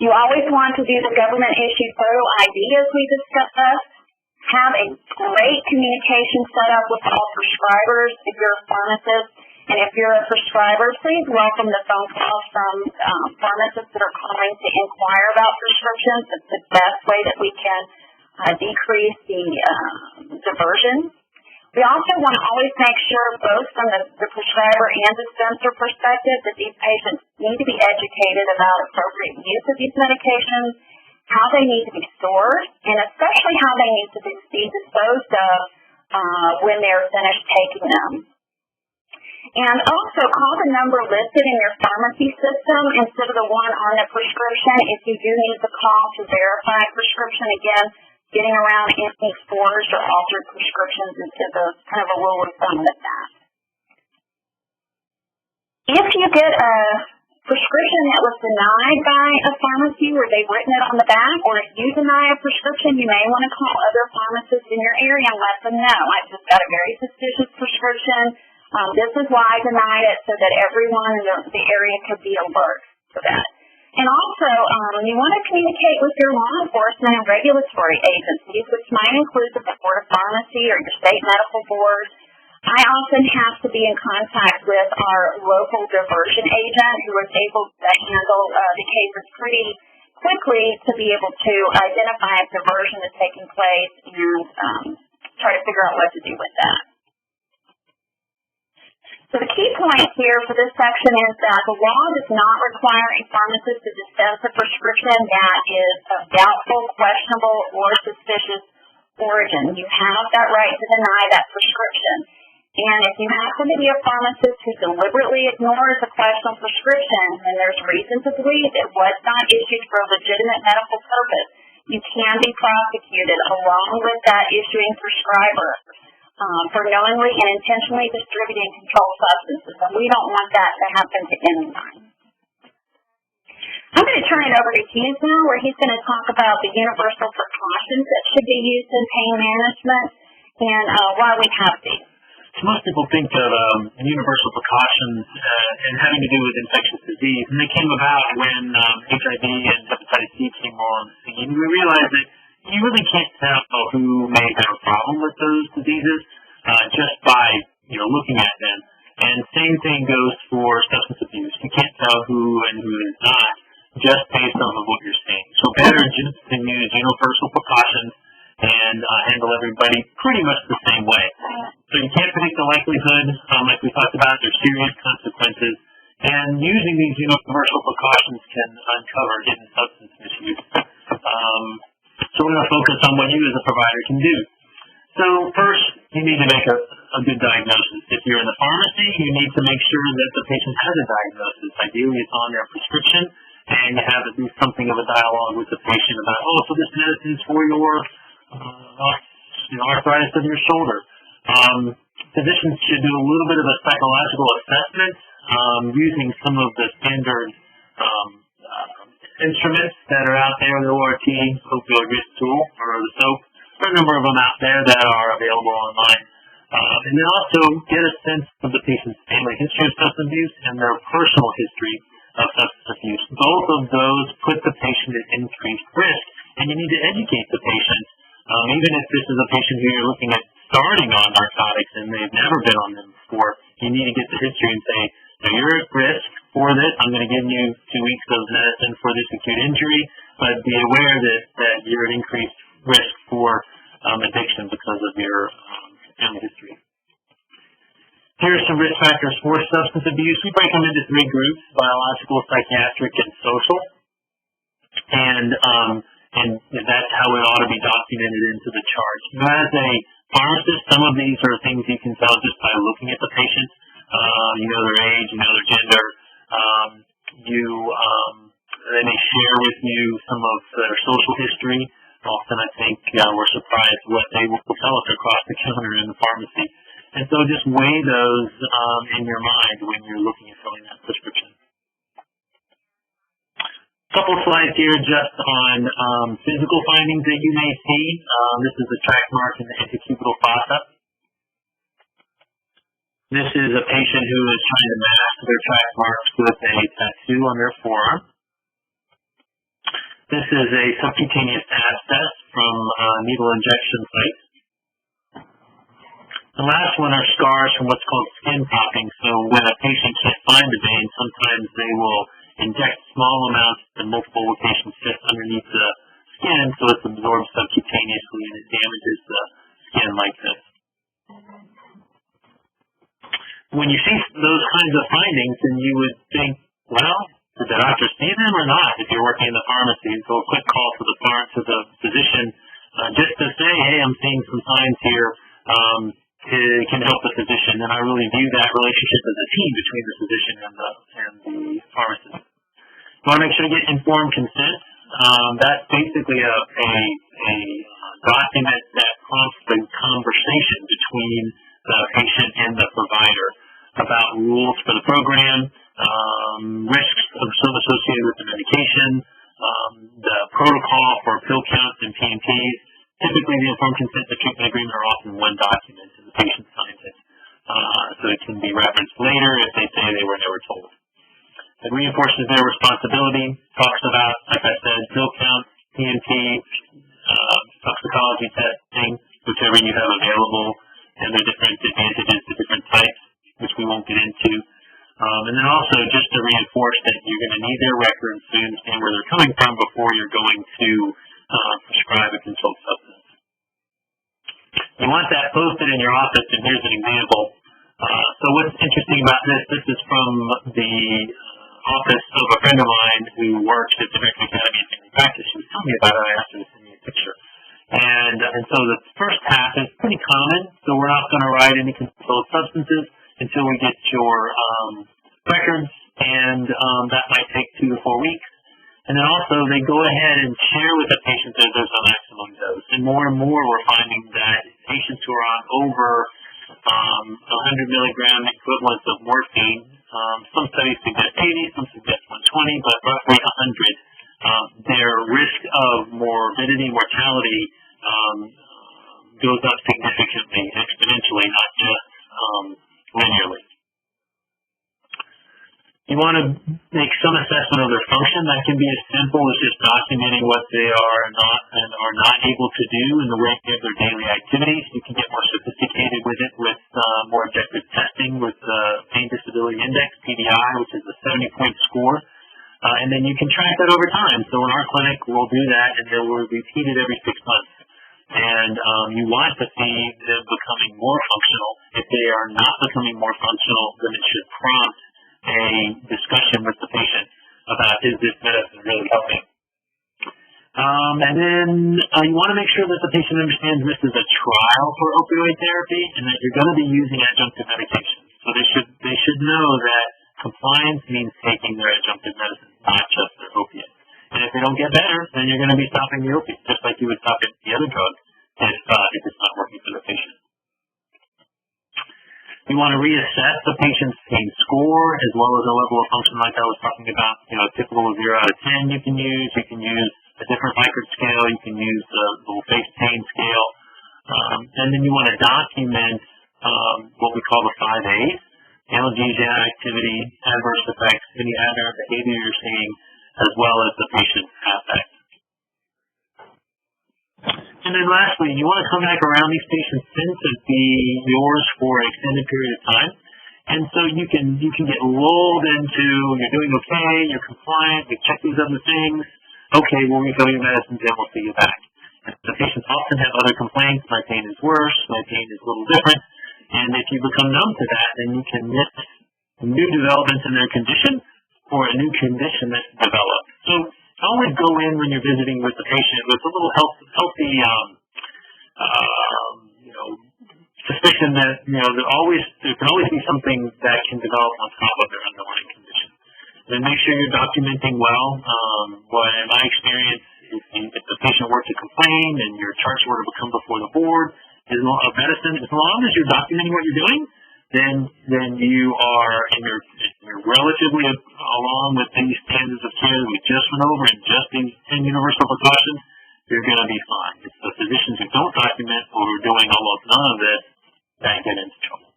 You always want to do the government-issued photo ID as we discussed. Have a great communication set up with all prescribers if you're a pharmacist. And if you're a prescriber, please welcome the phone calls from pharmacists that are calling to inquire about prescriptions. It's the best way that we can decrease the diversion. We also want to always make sure, both from the prescriber and dispenser perspective, that these patients need to be educated about appropriate use of these medications, how they need to be stored, and especially how they need to be disposed of when they're finished taking them. And also call the number listed in your pharmacy system instead of the one on the prescription if you do need the call to verify prescription. Again, getting around any forged or altered prescriptions is kind of a rule of thumb with that. If you get prescription that was denied by a pharmacy where they've written it on the back, or if you deny a prescription, you may want to call other pharmacists in your area and let them know. I just got a very suspicious prescription. This is why I denied it, so that everyone in the area could be alert for that. And also, you want to communicate with your law enforcement and regulatory agencies, which might include the Board of Pharmacy or your state medical board. I often have to be in contact with our local diversion agent who is able to handle the cases pretty quickly to be able to identify if diversion is taking place and try to figure out what to do with that. So the key point here for this section is that the law does not require a pharmacist to dispense a prescription that is of doubtful, questionable, or suspicious origin. You have that right to deny that prescription. And if you happen to be a pharmacist who deliberately ignores a questionable prescription, then there's reason to believe it was not issued for a legitimate medical purpose. You can be prosecuted along with that issuing prescriber for knowingly and intentionally distributing controlled substances. And we don't want that to happen to anyone. I'm going to turn it over to Keith now, where he's going to talk about the universal precautions that should be used in pain management and why we have these. So most people think of universal precautions and having to do with infectious disease, and they came about when HIV and hepatitis C came on the scene. We realized that you really can't tell who may have a problem with those diseases just by looking at them. And same thing goes for substance abuse. You can't tell who and who is not just based on what you're seeing. So better just to use universal precautions and handle everybody pretty much the same way. So you can't predict the likelihood, like we talked about, there's serious consequences, and using these universal precautions can uncover hidden substance misuse. So we're going to focus on what you as a provider can do. So first, you need to make a good diagnosis. If you're in the pharmacy, you need to make sure that the patient has a diagnosis. Ideally, it's on their prescription, and you have at least something of a dialogue with the patient about, so this medicine is for your arthritis of your shoulder. Physicians should do a little bit of a psychological assessment using some of the standard instruments that are out there, the ORT, opioid risk tool, or the SOAP. There are a number of them out there that are available online. And then also get a sense of the patient's family history of substance abuse and their personal history of substance abuse. Both of those put the patient at increased risk, and you need to educate the patient. Even if this is a patient who you're looking at starting on narcotics and they've never been on them before, you need to get the history and say, you're at risk for this. I'm going to give you 2 weeks of medicine for this acute injury, but be aware that you're at increased risk for addiction because of your family history. Here are some risk factors for substance abuse. We break them into 3 groups: biological, psychiatric, and social. And that's how it ought to be documented into the chart. Now, as a pharmacist, some of these are things you can tell just by looking at the patient. You know their age, you know their gender. They may share with you some of their social history. Often I think we're surprised what they will tell us across the counter in the pharmacy. And so just weigh those in your mind when you're looking at filling that prescription. A couple of slides here just on physical findings that you may see. This is a track mark in the intercubital fossa. This is a patient who is trying to mask their track marks with a tattoo on their forearm. This is a subcutaneous abscess from a needle injection site. The last one are scars from what's called skin popping. So when a patient can't find the vein, sometimes they will inject small amounts in multiple locations just underneath the skin, so it's absorbed subcutaneously and it damages the skin like this. When you see those kinds of findings, then you would think, well, did the doctor see them or not if you're working in the pharmacy? So a quick call to the physician just to say, hey, I'm seeing some signs here. It can help the physician, and I really view that relationship as a team between the physician and the pharmacist. You want to make sure you get informed consent. That's basically a document that prompts the conversation between the patient and the provider about rules for the program, risks some associated with the medication, the protocol for pill counts and PMPs. Typically, the informed consent and treatment agreement are often one document, and the patient signs it. So it can be referenced later if they say they were never told. It reinforces their responsibility, talks about, like I said, pill count, PMP, toxicology testing, whichever you have available, and the different advantages to different types, which we won't get into. And then also just to reinforce that you're going to need their records so you understand where they're coming from before you're going to prescribe a controlled substance. You want that posted in your office, and here's an example. So what's interesting about this is from the office of a friend of mine who works at the American Academy of Family Practice. She was telling me about it. I asked her to send me a picture. And so the first half is pretty common, so we're not going to write any controlled substances until we get your records, and that might take 2 to 4 weeks. And then also they go ahead and share with the patient their dose on maximum dose. And more we're finding that patients who are on over 100 milligram equivalents of morphine, some studies suggest 80, some suggest 120, but roughly 100, their risk of morbidity, mortality goes up significantly, exponentially, not just linearly. You want to make some assessment of their function. That can be as simple as just documenting what they are not able to do in the way of their daily activities. You can get more sophisticated with it with more objective testing with the Pain Disability Index, PDI, which is a 70-point score. And then you can track that over time. So in our clinic, we'll do that, and then we'll repeat it every 6 months. And you want to see them becoming more functional. If they are not becoming more functional, then it should prompt a discussion with the patient about, is this medicine really helping? And then you want to make sure that the patient understands this is a trial for opioid therapy and that you're going to be using adjunctive medication. So they should know that compliance means taking their adjunctive medicine, not just their opiates. And if they don't get better, then you're going to be stopping the opiate, just like you would stop the other drug if it's not working for the patient. You want to reassess the patient's pain score as well as a level of function like I was talking about. A typical 0 out of 10 you can use. You can use a different Likert scale. You can use the little face pain scale. And then you want to document what we call the 5 A's: analgesia, activity, adverse effects, any aberrant behavior you're seeing, as well as the patient's affect. And then lastly, you want to come back around. These patients tend to be yours for an extended period of time. And so you can get lulled into, you're doing okay, you're compliant, you check these other things. Okay, we'll refill your medicines and we'll see you back. And the patients often have other complaints. My pain is worse, my pain is a little different. And if you become numb to that, then you can miss new developments in their condition or a new condition that's developed. So always go in when you're visiting with the patient with a little healthy suspicion that there can always be something that can develop on top of their underlying condition. Then make sure you're documenting well. In my experience, if the patient were to complain and your charts were to come before the board of medicine, as long as you're documenting what you're doing, then you are, and you're relatively along with these standards of care we just went over and just these 10 universal precautions, you're going to be fine. It's the physicians who don't document or who are doing almost none of this that get into trouble.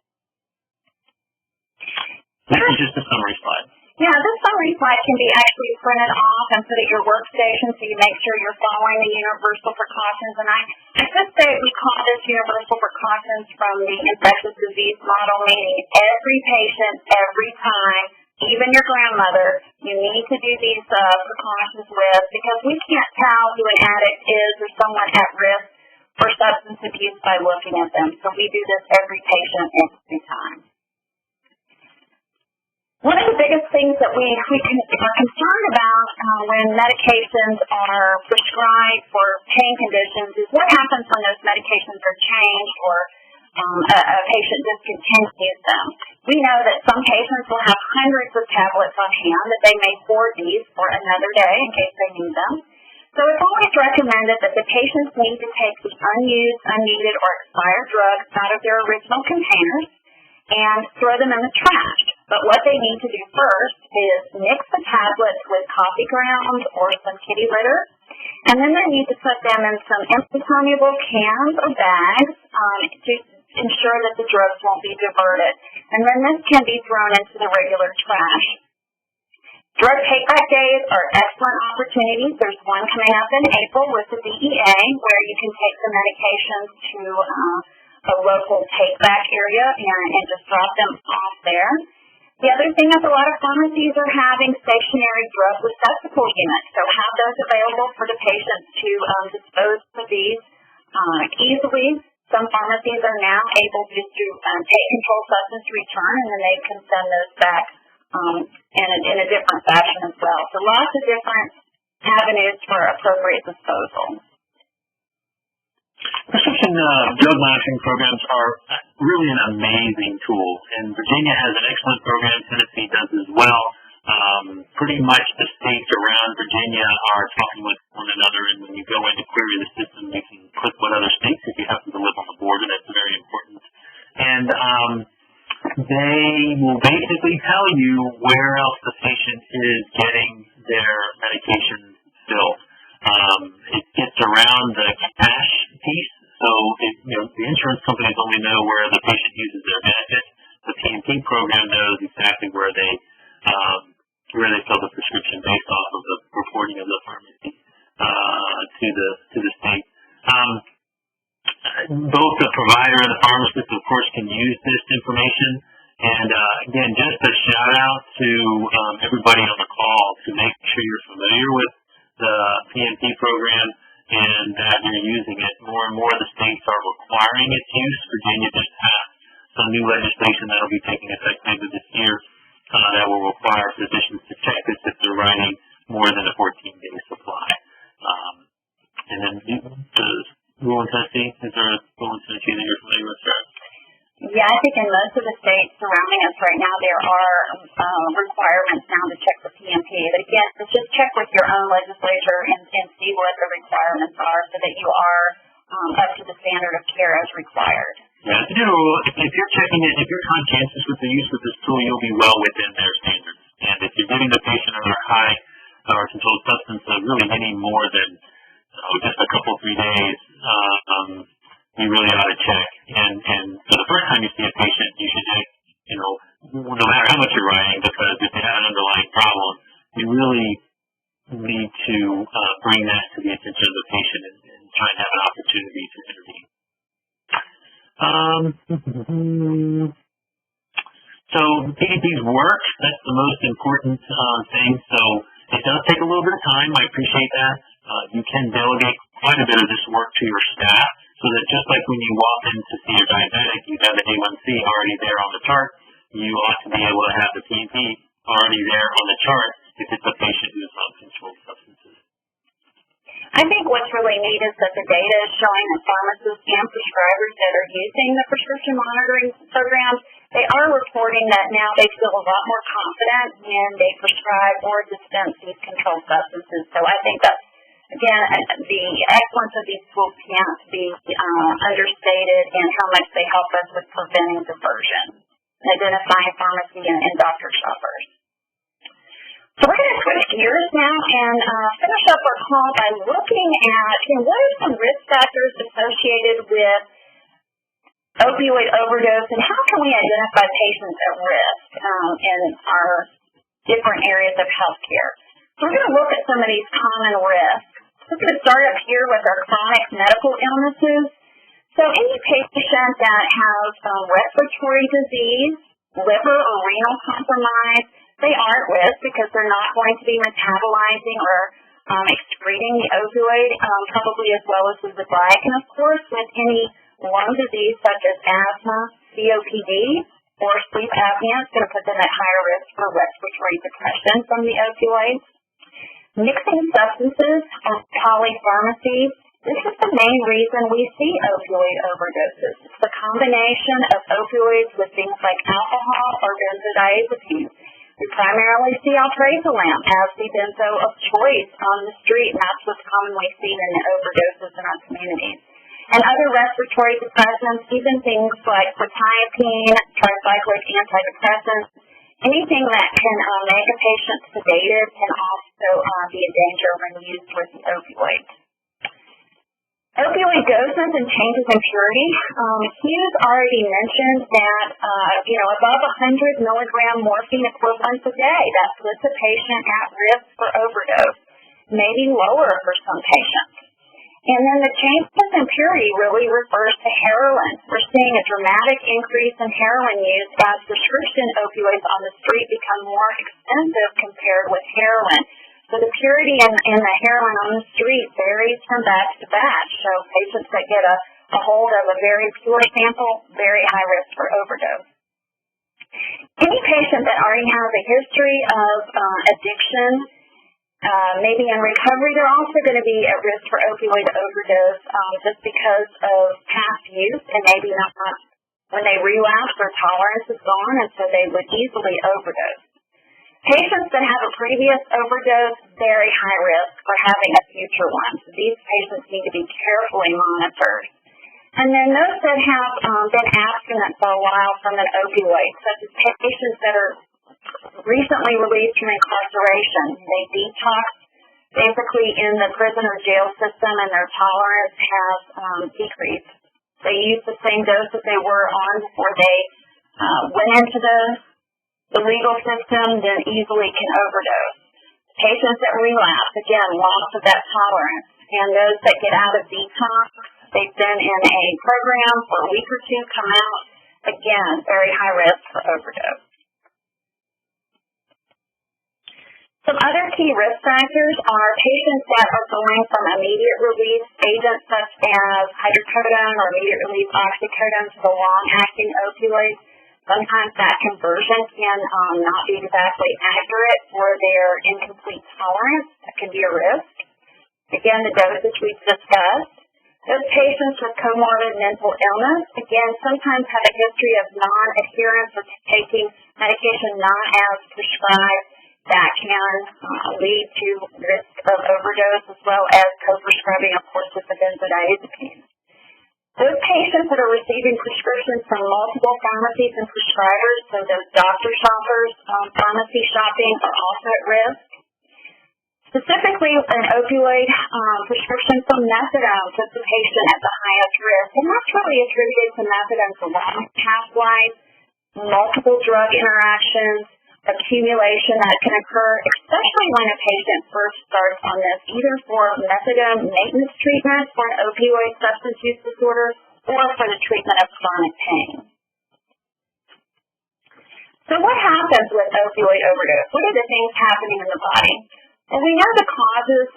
This is just a summary slide. Yeah, this summary slide can be actually printed off and put at your workstation so you make sure you're following the universal precautions. And I should say we call this universal precautions from the infectious disease model, meaning every patient, every time, even your grandmother, you need to do these precautions with, because we can't tell who an addict is or someone at risk for substance abuse by looking at them. So we do this every patient, every time. One of the biggest things that we are concerned about when medications are prescribed for pain conditions is what happens when those medications are changed or a patient discontinues them. We know that some patients will have hundreds of tablets on hand that they may hoard these for another day in case they need them. So it's always recommended that the patients need to take the unused, unneeded, or expired drugs out of their original containers and throw them in the trash. But what they need to do first is mix the tablets with coffee grounds or some kitty litter, and then they need to put them in some impermeable cans or bags to ensure that the drugs won't be diverted. And then this can be thrown into the regular trash. Drug take-back days are excellent opportunities. There's one coming up in April with the DEA where you can take the medications to a local take-back area and just drop them off there. The other thing is a lot of pharmacies are having stationary drug receptacle units, so have those available for the patients to dispose of these easily. Some pharmacies are now able just to take controlled substance return, and then they can send those back in a different fashion as well. So lots of different avenues for appropriate disposal. Prescription drug monitoring programs are really an amazing tool, and Virginia has an excellent program. Tennessee does as well. Pretty much the states around Virginia are talking with one another, and when you go in to query the system, you can click what other states if you happen to live on the border. That's very important. And they will basically tell you where else the patient is getting their medication filled. It gets around the cash piece, so the insurance companies only know where the patient uses their benefit. The PNP program knows exactly where they fill the prescription based off of the reporting of the pharmacy to the state. Both the provider and the pharmacist, of course, can use this information. And again, just a shout out to everybody on the call to make sure you're familiar with the PNP program and that you're using it. More and more the states are requiring its use. Virginia just passed some new legislation that will be taking effect later this year that will require physicians to check this if they're writing more than a 14-day supply. And then the rule in Tennessee, is there a rule in Tennessee that you're familiar with, Sarah? Yeah, I think in most of the states surrounding us right now, there are requirements now to check the PNP. But again, just check with your own legislature and see what the requirements are so that you are up to the standard of care as required. Yeah, if you're checking it, if you're conscientious with the use of this tool, you'll be well within their standards. And if you're getting the patient under high or controlled substance really any more than just a couple, 3 days, you really ought to check. And for the first time you see a patient, you should check, no matter how much you're writing, because if they have an underlying problem, you really need to bring that to the attention of the patient and try and have an opportunity to intervene. So PDPs work. That's the most important thing. So it does take a little bit of time. I appreciate that. You can delegate quite a bit of this work to your staff so that just like when you walk in to see your diabetic, you have the A1C already there on the chart. You ought to be able to have the PNP already there on the chart if it's a patient who's on controlled substances. I think what's really neat is that the data is showing that pharmacists and prescribers that are using the prescription monitoring programs, they are reporting that now they feel a lot more confident when they prescribe or dispense these controlled substances. So I think that, again, the excellence of these tools can't be understated in how much they help us with preventing diversion, identifying pharmacy and doctor shoppers. So we're going to switch gears now and finish up our call by looking at what are some risk factors associated with opioid overdose and how can we identify patients at risk in our different areas of healthcare. So we're going to look at some of these common risks. We're going to start up here with our chronic medical illnesses. So any patient that has respiratory disease, liver or renal compromise, they are at risk because they're not going to be metabolizing or excreting the opioid, probably as well as the glyc. And of course, with any lung disease such as asthma, COPD, or sleep apnea, it's going to put them at higher risk for respiratory depression from the opioids. Mixing substances or polypharmacy, this is the main reason we see opioid overdoses. It's the combination of opioids with things like alcohol or benzodiazepines. We primarily see alprazolam as the benzo of choice on the street, and that's what's commonly seen in the overdoses in our communities. And other respiratory depressants, even things like quetiapine, tricyclic antidepressants, Anything that can make a patient sedated can also be a danger when used with the opioid. Opioid doses and changes in purity. Hughes already mentioned that, above 100 milligram morphine equivalents a day, that puts a patient at risk for overdose, maybe lower for some patients. And then the changes in purity really refers to heroin. We're seeing a dramatic increase in heroin use as prescription opioids on the street become more expensive compared with heroin. So the purity in the heroin on the street varies from batch to batch. So patients that get a hold of a very pure sample, very high risk for overdose. Any patient that already has a history of addiction, maybe in recovery, they're also going to be at risk for opioid overdose just because of past use, and maybe not when they relapse, their tolerance is gone, and so they would easily overdose. Patients that have a previous overdose, very high risk for having a future one. So these patients need to be carefully monitored. And then those that have been abstinent for a while from an opioid, such as patients that are recently released from incarceration. They detox basically in the prison or jail system, and their tolerance has decreased. They use the same dose that they were on before they went into the legal system, then easily can overdose. Patients that relapse, again, loss of that tolerance. And those that get out of detox, they've been in a program for a week or two, come out, again, very high risk for overdose. Some other key risk factors are patients that are going from immediate release agents such as hydrocodone or immediate release oxycodone to the long-acting opioids. Sometimes that conversion can not be exactly accurate for their incomplete tolerance. That can be a risk. Again, the dosage we've discussed. Those patients with comorbid mental illness, again, sometimes have a history of non-adherence or taking medication not as prescribed. That can lead to risk of overdose, as well as coprescribing, of course, with the benzodiazepines. Those patients that are receiving prescriptions from multiple pharmacies and prescribers, so those doctor shoppers, pharmacy shopping, are also at risk. Specifically, an opioid prescription from methadone puts the patient at the highest risk, and that's really attributed to methadone's long half-life, multiple drug interactions, accumulation that can occur, especially when a patient first starts on this, either for methadone maintenance treatment for an opioid substance use disorder or for the treatment of chronic pain. So what happens with opioid overdose? What are the things happening in the body? Well, we know the causes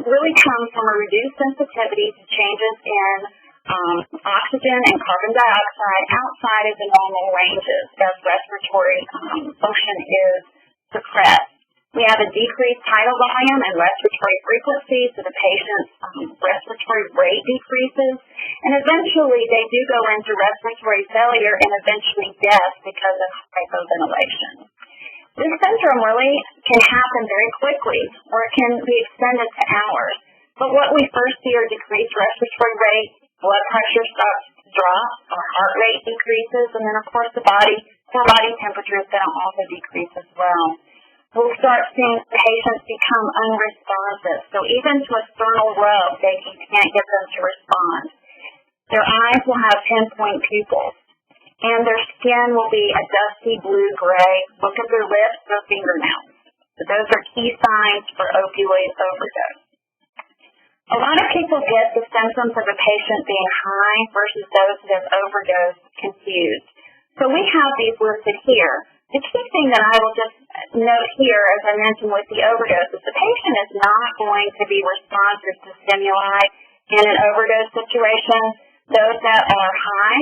really come from a reduced sensitivity to changes in oxygen and carbon dioxide outside of the normal ranges as respiratory function is suppressed. We have a decreased tidal volume and respiratory frequency, so the patient's respiratory rate decreases, and eventually they do go into respiratory failure and eventually death because of hypoventilation. This syndrome really can happen very quickly, or it can be extended to hours. But what we first see are decreased respiratory rate, blood pressure starts to drop, our heart rate decreases, and then of course the core body temperature is going to also decrease as well. We'll start seeing patients become unresponsive. So even to a sternal rub, you can't get them to respond. Their eyes will have pinpoint pupils, and their skin will be a dusty blue-gray. Look at their lips, their fingernails. So those are key signs for opioid overdose. A lot of people get the symptoms of a patient being high versus those that have overdosed confused. So we have these listed here. The key thing that I will just note here, as I mentioned with the overdose, is the patient is not going to be responsive to stimuli in an overdose situation. Those that are high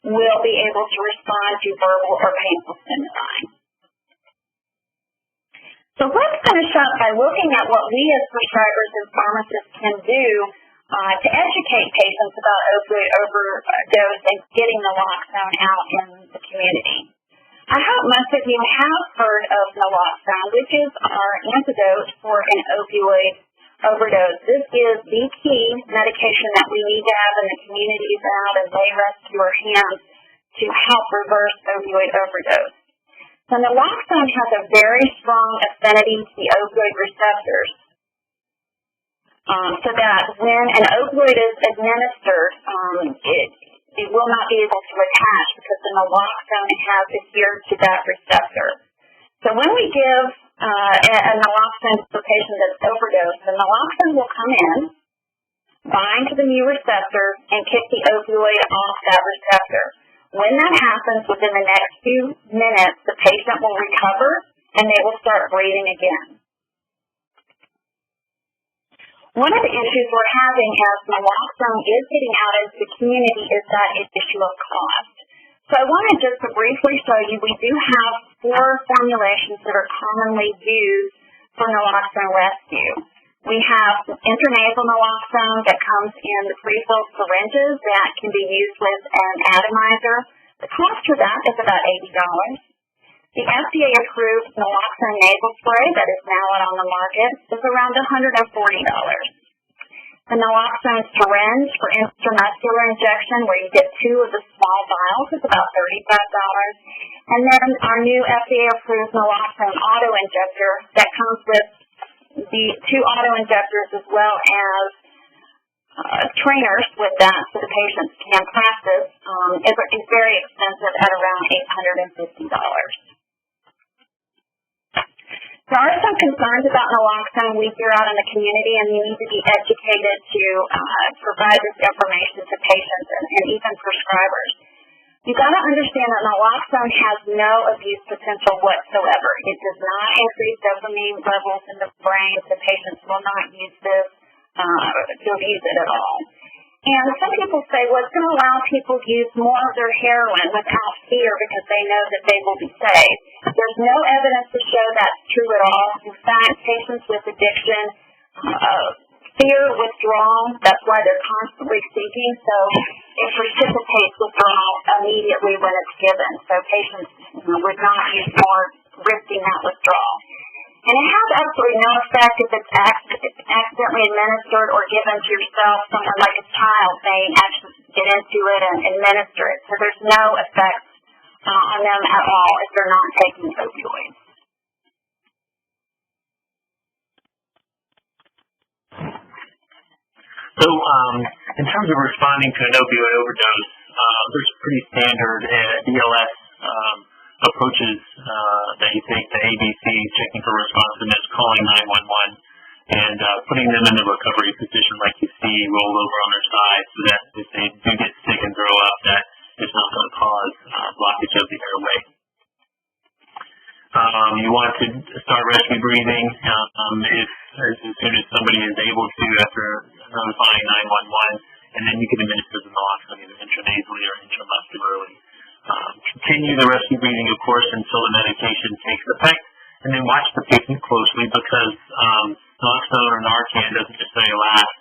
will be able to respond to verbal or painful stimuli. So let's finish up by looking at what we as prescribers and pharmacists can do to educate patients about opioid overdose and getting naloxone out in the community. I hope most of you have heard of naloxone, which is our antidote for an opioid overdose. This is the key medication that we need to have in the community out of lay rescue hands to help reverse opioid overdose. So naloxone has a very strong affinity to the opioid receptors. So that when an opioid is administered, it will not be able to attach because the naloxone has adhered to that receptor. So when we give a naloxone to a patient that's overdosed, the naloxone will come in, bind to the new receptor, and kick the opioid off that receptor. When that happens, within the next few minutes, the patient will recover and they will start breathing again. One of the issues we're having as naloxone is getting out into the community is that issue of cost. So I wanted just to briefly show you, we do have 4 formulations that are commonly used for naloxone rescue. We have intranasal naloxone that comes in the pre-filled syringes that can be used with an atomizer. The cost for that is about $80. The FDA-approved naloxone nasal spray that is now out on the market is around $140. The naloxone syringe for intramuscular injection, where you get 2 of the small vials, is about $35. And then our new FDA-approved naloxone auto-injector that comes with the 2 auto-injectors as well as trainers with that so the patients can practice is very expensive at around $850. There are some concerns about naloxone we hear out in the community, and we need to be educated to provide this information to patients and even prescribers. You've got to understand that naloxone has no abuse potential whatsoever. It does not increase dopamine levels in the brain. The patients will not use this to abuse it at all. And some people say, well, it's going to allow people to use more of their heroin without fear because they know that they will be safe. There's no evidence to show that's true at all. In fact, patients with addiction fear withdrawal. That's why they're constantly seeking. So it precipitates withdrawal immediately when it's given. So patients would not use more risking that withdrawal. And it has absolutely no effect if it's accidentally administered or given to yourself. Someone like a child may actually get into it and administer it. So there's no effect on them at all if they're not taking opioids. So in terms of responding to an opioid overdose, there's pretty standard ELS approaches that you take, the ABC, checking for responsiveness, calling 911, and putting them in the recovery position like you see, rolled over on their side, so that if they do get sick and throw up, that it's not going to cause blockage of the airway. You want to start rescue breathing as soon as somebody is able to after notifying 911, and then you can administer the naloxone either intranasally or intramuscularly. Continue the rescue breathing, of course, until the medication takes effect, and then watch the patient closely because naloxone or Narcan doesn't necessarily last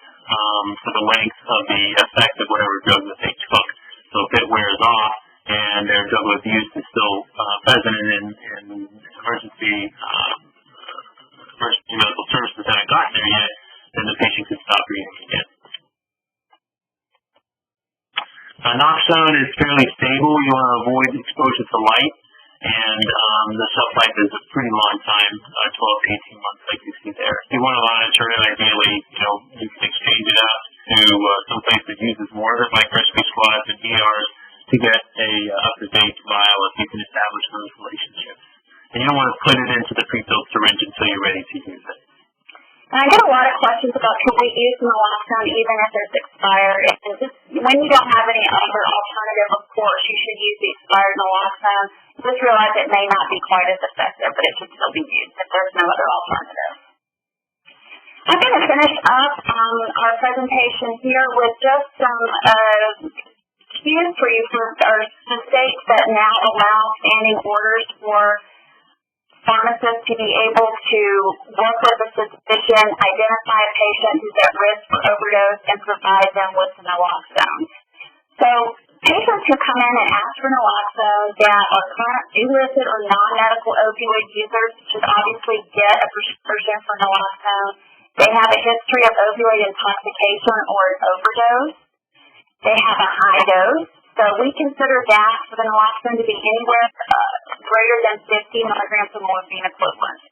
for the length of the effect of whatever drug that they took. So if it wears off and their drug abuse is still present and emergency medical services haven't gotten there yet, then the patient could stop breathing again. Naloxone is fairly stable. You want to avoid exposure to light, and the shelf life is a pretty long time, 12 to 18 months, like you see there. If you want to monitor it, ideally, you can exchange it out to some place that uses more of it, like rescue squads and ERs, to get a up-to-date vial if you can establish those relationships. And you don't want to put it into the pre-filled syringe until you're ready to use it. And I get a lot of questions about can we use naloxone even if it's expired. And just when you don't have any other alternative, of course, you should use the expired naloxone. Just realize it may not be quite as effective, but it should still be used if there's no other alternative. I'm going to finish up our presentation here with just some cues for you for the states that now allow standing orders for pharmacists to be able to work with a physician, identify a patient who's at risk for overdose, and provide them with naloxone. So patients who come in and ask for naloxone that are current illicit or non-medical opioid users should obviously get a prescription for naloxone. They have a history of opioid intoxication or an overdose. They have a high dose. So we consider that for the naloxone to be anywhere greater than 50 milligrams of morphine equivalent.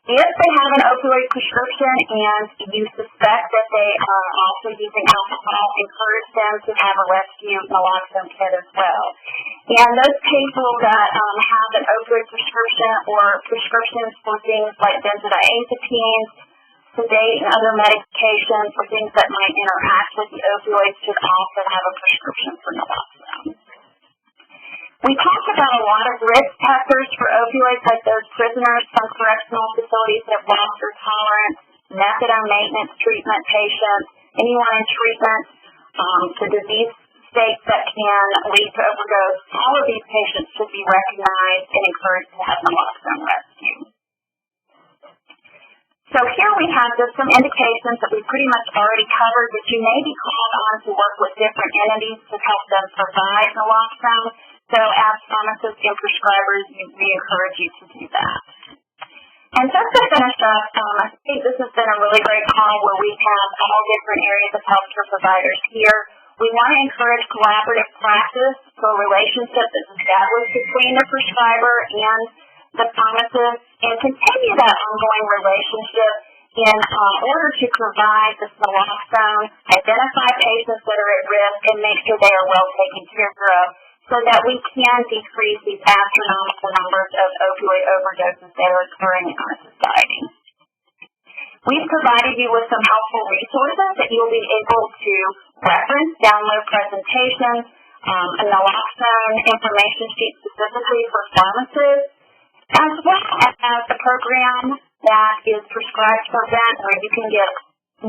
If they have an opioid prescription and you suspect that they are also using alcohol, encourage them to have a rescue naloxone kit as well. And those people that have an opioid prescription or prescriptions for things like benzodiazepines, sedate, and other medications for things that might interact with the opioids should also have a prescription for naloxone. We talked about a lot of risk factors for opioids, like those prisoners from correctional facilities that have lost their tolerance, methadone maintenance treatment patients, anyone in treatment, the disease states that can lead to overdose. All of these patients should be recognized and encouraged to have naloxone rescue. So here we have just some indications that we pretty much already covered, that you may be called on to work with different entities to help them provide naloxone. So as pharmacists and prescribers, we encourage you to do that. And just to finish up, I think this has been a really great call where we have all different areas of healthcare providers here. We want to encourage collaborative practice, so a relationship that's established between the prescriber and the pharmacist, and continue that ongoing relationship in order to provide this naloxone, identify patients that are at risk, and make sure they are well taken care of, so that we can decrease these astronomical numbers of opioid overdoses that are occurring in our society. We've provided you with some helpful resources that you'll be able to reference, download presentations, a naloxone information sheet specifically for pharmacists, as well as a program that is prescribed to prevent, where you can get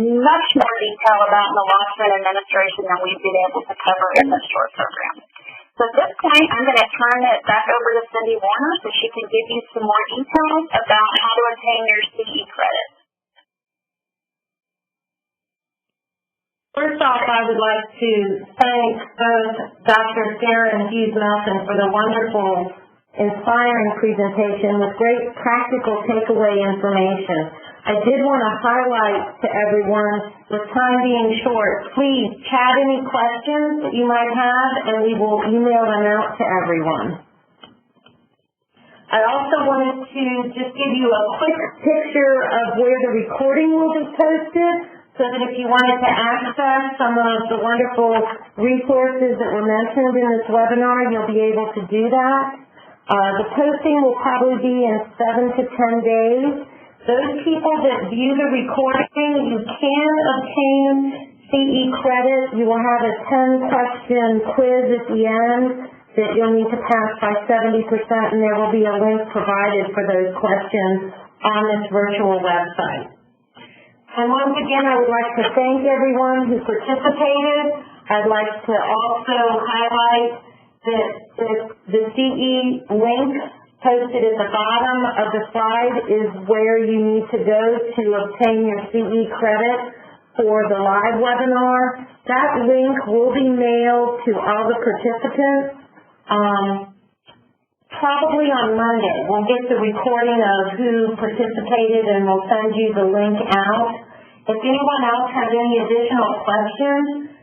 much more detail about naloxone administration than we've been able to cover in this short program. So at this point, I'm going to turn it back over to Cindy Warner so she can give you some more details about how to obtain your CE credit. First off, I would like to thank both Dr. Sarah and Hughes Melton for the wonderful, inspiring presentation with great practical takeaway information. I did want to highlight to everyone, with time being short, please chat any questions that you might have, and we will email them out to everyone. I also wanted to just give you a quick picture of where the recording will be posted, so that if you wanted to access some of the wonderful resources that were mentioned in this webinar, you'll be able to do that. The posting will probably be in 7 to 10 days. Those people that view the recording, you can obtain CE credit. You will have a 10-question quiz at the end that you'll need to pass by 70%, and there will be a link provided for those questions on this virtual website. And once again, I would like to thank everyone who participated. I'd like to also highlight that the CE link posted at the bottom of the slide is where you need to go to obtain your CE credit for the live webinar. That link will be mailed to all the participants probably on Monday. We'll get the recording of who participated and we'll send you the link out. If anyone else has any additional questions,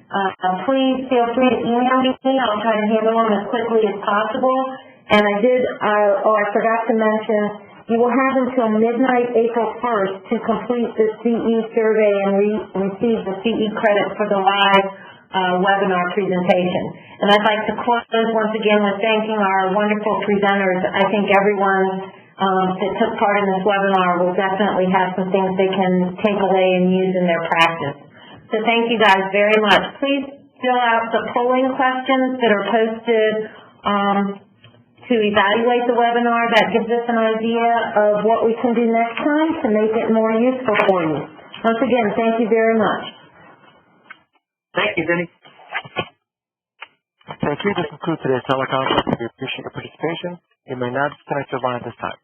please feel free to email me. I'll try to handle them as quickly as possible. And I forgot to mention, you will have until midnight April 1st to complete the CE survey and receive the CE credit for the live webinar presentation. And I'd like to close once again with thanking our wonderful presenters. I think everyone that took part in this webinar will definitely have some things they can take away and use in their practice. So thank you guys very much. Please fill out the polling questions that are posted to evaluate the webinar. That gives us an idea of what we can do next time to make it more useful for you. Once again, thank you very much. Thank you, Cindy. Thank you. This concludes today's teleconference. We appreciate your participation. You may now disconnect your line at this time.